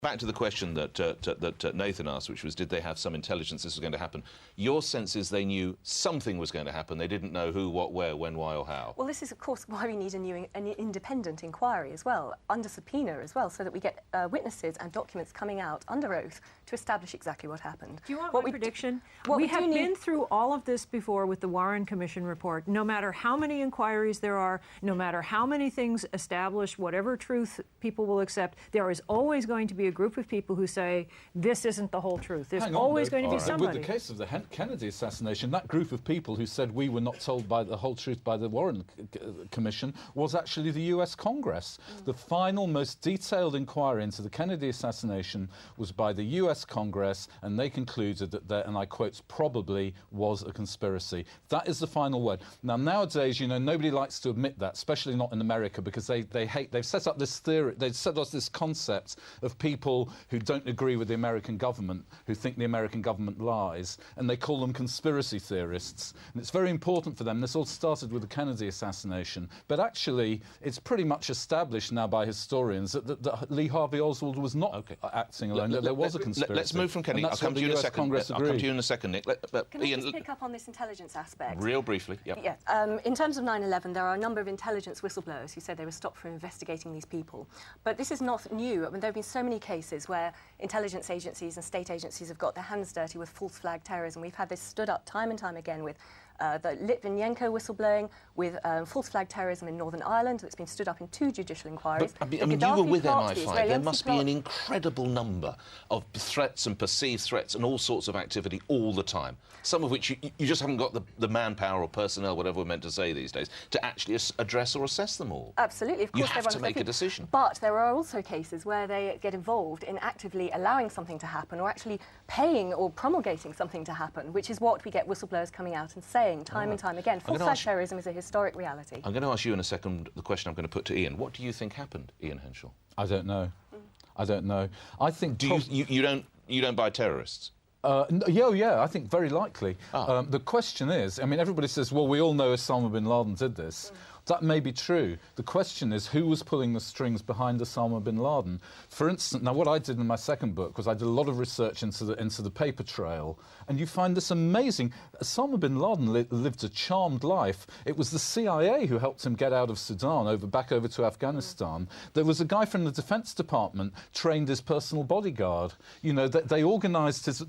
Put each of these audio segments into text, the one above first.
Back to the question that Nathan asked, which was, did they have some intelligence this was going to happen? Your sense is they knew something was going to happen. They didn't know who, what, where, when, why or how. Well, this is, of course, why we need an independent inquiry as well, under subpoena as well, so that we get witnesses and documents coming out under oath to establish exactly what happened. Do you want my prediction? We have been through all of this before with the Warren Commission report. No matter how many inquiries there are, no matter how many things established, whatever truth people will accept, there is always going to be a group of people who say, this isn't the whole truth. There's always going to be somebody. With the case of the Kennedy assassination, that group of people who said we were not told by the whole truth by the Warren Commission was actually the US Congress. The final, most detailed inquiry into the Kennedy assassination was by the US Congress, and they concluded that there, and I quote, probably was a conspiracy. That is the final word. Now, nowadays, you know, nobody likes to admit that, especially not in America, because they've set up this theory, they've set us this concept of people who don't agree with the American government, who think the American government lies, and they call them conspiracy theorists. And it's very important for them. This all started with the Kennedy assassination, but actually it's pretty much established now by historians that Lee Harvey Oswald was not acting alone, that there was a conspiracy. Let's move from Kennedy. I'll come to you in a second. I'll come to you in a second, Nick. Can I just pick up on this intelligence aspect? Real briefly, yep. Yeah. In terms of 9/11, there are a number of intelligence whistleblowers who said they were stopped from investigating these people. But this is not new. I mean, there have been so many cases where intelligence agencies and state agencies have got their hands dirty with false flag terrorism. We've had this stood up time and time again with the Litvinenko whistleblowing, with false flag terrorism in Northern Ireland that's been stood up in 2 judicial inquiries. But, I mean, you were with MI5. There must be an incredible number of threats and perceived threats and all sorts of activity all the time, some of which you just haven't got the manpower or personnel, whatever we're meant to say these days, to actually address or assess them all. Absolutely. Of course, you have to make a decision. But there are also cases where they get involved in actively allowing something to happen or actually paying or promulgating something to happen, which is what we get whistleblowers coming out and saying time and time again. False flag terrorism is a historic reality. I'm going to ask you in a second the question I'm going to put to Ian. What do you think happened, Ian Henschel? I don't know. I don't know. I think... You don't buy terrorists? Yeah, I think very likely. The question is, I mean, everybody says, well, we all know Osama bin Laden did this. That may be true. The question is, who was pulling the strings behind Osama bin Laden? For instance, now what I did in my second book was I did a lot of research into the paper trail, and you find this amazing... Osama bin Laden lived a charmed life. It was the CIA who helped him get out of Sudan, back over to Afghanistan. There was a guy from the Defense Department trained his personal bodyguard. You know, they organised his...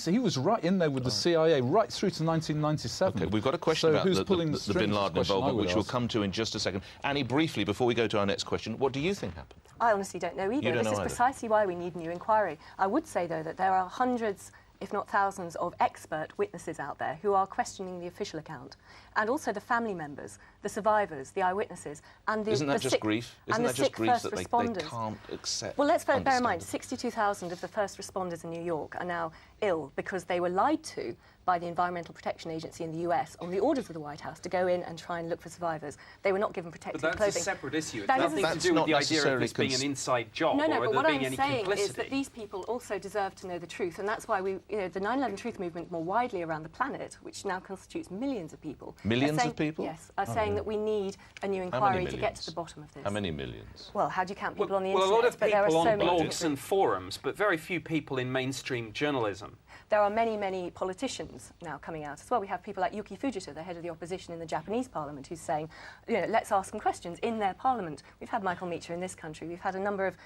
He was right in there with the CIA right through to 1997. OK, we've got a question about the bin Laden involvement, which we'll come to in just a second. Annie, briefly, before we go to our next question, what do you think happened? I honestly don't know either. This is precisely why we need a new inquiry. I would say, though, that there are hundreds, if not thousands, of expert witnesses out there who are questioning the official account, and also the family members, the survivors, the eyewitnesses, and the Isn't that just sick, grief? Isn't that just grief that they can't accept? Well, let's bear in mind, 62,000 of the first responders in New York are now ill because they were lied to by the Environmental Protection Agency in the US on the orders of the White House to go in and try and look for survivors. They were not given protective clothing. But that's a separate issue. It's nothing to do with the idea of this being an inside job or there being any complicity. No, but what I'm saying is that these people also deserve to know the truth, and that's why the 9/11 truth movement more widely around the planet, which now constitutes millions of people. Millions of people? Yes, are saying that we need a new inquiry to get to the bottom of this. How many millions? Well, how do you count people on the internet? Well, a lot of people on blogs so and forums, but very few people in mainstream journalism. There are many, many politicians now coming out as well. We have people like Yuki Fujita, the head of the opposition in the Japanese parliament, who's saying, you know, let's ask them questions in their parliament. We've had Michael Meacher in this country. We've had a number of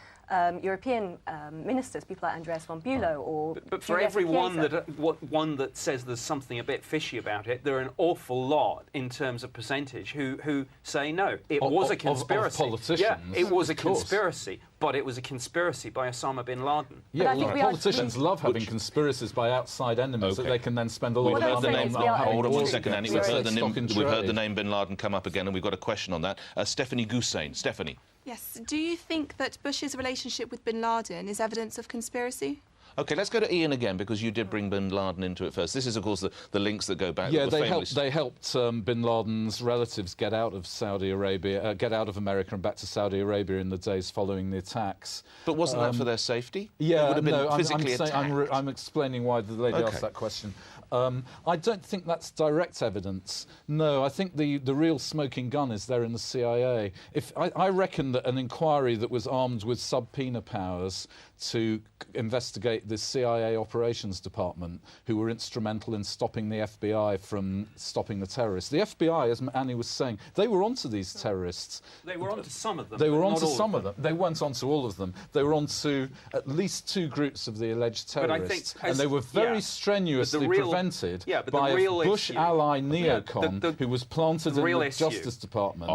European ministers, people like Andreas von Bülow or... But for everyone that says there's something a bit fishy about it, there are an awful lot in terms of percentage who say no, it was a conspiracy. Of politicians. Yeah, it was a conspiracy, but it was a conspiracy by Osama bin Laden. Yeah, politicians love having conspiracies by outside enemies that they can then spend a lot of time on. Hold on 1 second, Annie. We've heard the name bin Laden come up again, and we've got a question on that. Stephanie Goussain. Stephanie. Yes. Do you think that Bush's relationship with bin Laden is evidence of conspiracy? OK, let's go to Ian again, because you did bring bin Laden into it first. This is, of course, the links that go back. Yeah, they helped bin Laden's relatives get out of Saudi Arabia, get out of America and back to Saudi Arabia in the days following the attacks. But wasn't that for their safety? Yeah, would have been physically attacked. I'm explaining why the lady asked that question. I don't think that's direct evidence. No, I think the real smoking gun is there in the CIA. I reckon that an inquiry that was armed with subpoena powers to investigate the CIA operations department, who were instrumental in stopping the FBI from stopping the terrorists. The FBI, as Annie was saying, they were onto these terrorists. They were onto some of them. They were onto some of them. They weren't onto all of them. They were onto at least 2 groups of the alleged terrorists, and they were very strenuously prevented by a Bush ally neocon who was planted in the Justice Department,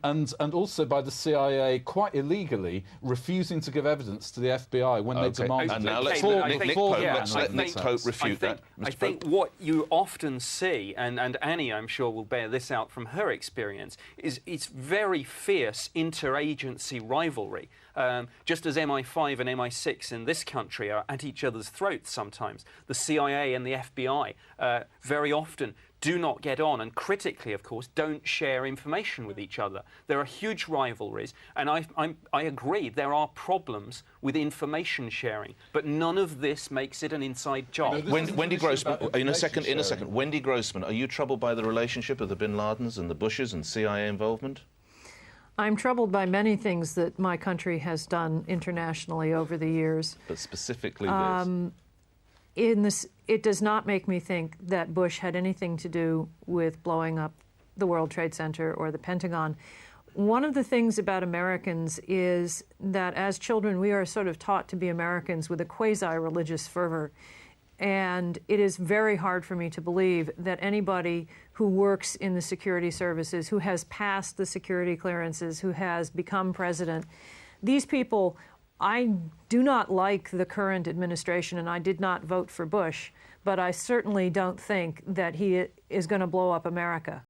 and also by the CIA quite illegally refusing to give evidence to the FBI when they demanded. And now let's let Nick Pope refute that. I think what you often see, and Annie, I'm sure, will bear this out from her experience, is it's very fierce interagency rivalry. Just as MI5 and MI6 in this country are at each other's throats sometimes, the CIA and the FBI very often do not get on, and critically, of course, don't share information with each other. There are huge rivalries, and I agree there are problems with information sharing, but none of this makes it an inside job. Wendy Grossman, in a second, Wendy Grossman, are you troubled by the relationship of the Bin Ladens and the Bushes and CIA involvement? I'm troubled by many things that my country has done internationally over the years. But specifically this. It does not make me think that Bush had anything to do with blowing up the World Trade Center or the Pentagon. One of the things about Americans is that as children we are sort of taught to be Americans with a quasi-religious fervor. And it is very hard for me to believe that anybody who works in the security services, who has passed the security clearances, who has become president, these people, I do not like the current administration, and I did not vote for Bush, but I certainly don't think that he is going to blow up America.